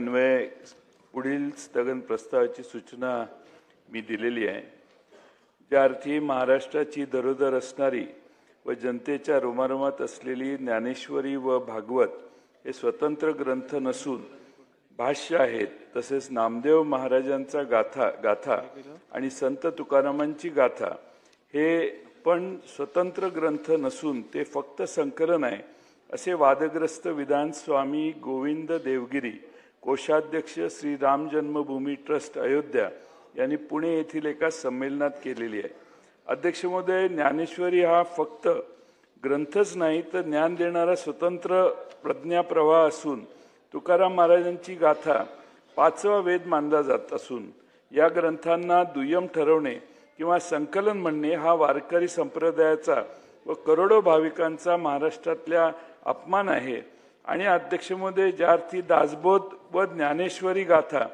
अन्वये पुढील स्थगन प्रस्तावाची सूचना मी दिलेली आहे। ज्या अर्थी महाराष्ट्राची दरोदर असणारी व जनतेच्या रोमारोमात असलेली ज्ञानेश्वरी व भागवत हे स्वतंत्र ग्रंथ नसून भाष्य आहेत, तसेच नामदेव महाराजांचा गाथा आणि संत तुकारामांची गाथा हे पण स्वतंत्र ग्रंथ नसून ते फक्त संकलन आहे, असे वादग्रस्त विधान स्वामी गोविंद देवगिरी, कोषाध्यक्ष श्री राम जन्मभूमी ट्रस्ट अयोध्या यांनी पुणे येथील एका संमेलनात केलेली आहे। अध्यक्ष महोदय, ज्ञानेश्वरी हा फक्त ग्रंथच नाही तर ज्ञान देणारा स्वतंत्र प्रज्ञाप्रवाह असून तुकाराम महाराजांची गाथा पाचवा वेद मानला जात असून या ग्रंथांना दुय्यम ठरवणे किंवा संकलन म्हणणे हा वारकरी संप्रदायाचा व करोडो भाविकांचा महाराष्ट्रातल्या अपमान आहे। आणि अध्यक्ष महोदय, ज्या अर्थी दासबोध व ज्ञानेश्वरी गाथा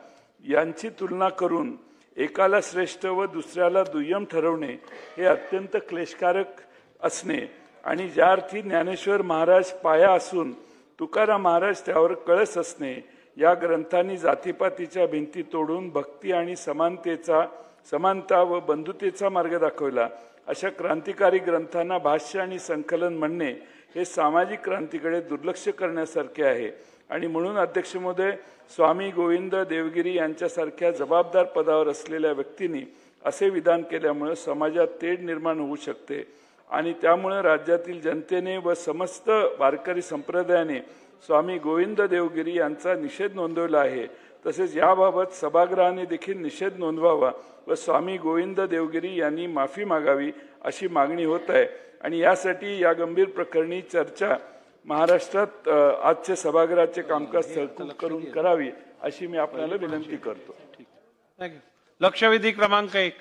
यांची तुलना करून एकाला श्रेष्ठ व दुसऱ्याला दुय्यम ठरवणे हे अत्यंत क्लेशकारक असणे आणि ज्या अर्थी ज्ञानेश्वर महाराज पाया असून तुकाराम महाराज त्यावर कळस असणे, या ग्रंथांनी जातीपातीच्या भिंती तोडून भक्ती आणि समानता व बंधुतेचा मार्ग दाखवला। अशा क्रांतिकारी ग्रंथांना भाष्य आणि संकलन म्हणणे हे सामाजिक क्रांतीकडे दुर्लक्ष करण्यासारखे आहे। आणि म्हणून अध्यक्ष महोदय, स्वामी गोविंद देवगिरी यांच्यासारख्या जबाबदार पदावर असलेल्या व्यक्तींनी असे विधान केल्यामुळे समाजात तेढ निर्माण होऊ शकते आणि त्यामुळे राज्यातील जनतेने व समस्त वारकरी संप्रदायाने स्वामी गोविंद देवगिरी यांचा निषेध नोंदवला आहे। तसेच याबाबत सभागृहाने देखील निषेध नोंदवावा व स्वामी गोविंद देवगिरी यांनी माफी मागावी अशी मागणी होत आहे। आणि यासाठी या गंभीर प्रकरणी चर्चा महाराष्ट्रात आजचे सभागृहाचे कामकाज तहकूब करून करावी अशी मी आपल्याला विनंती करतो। लक्षवेधी क्रमांक 1।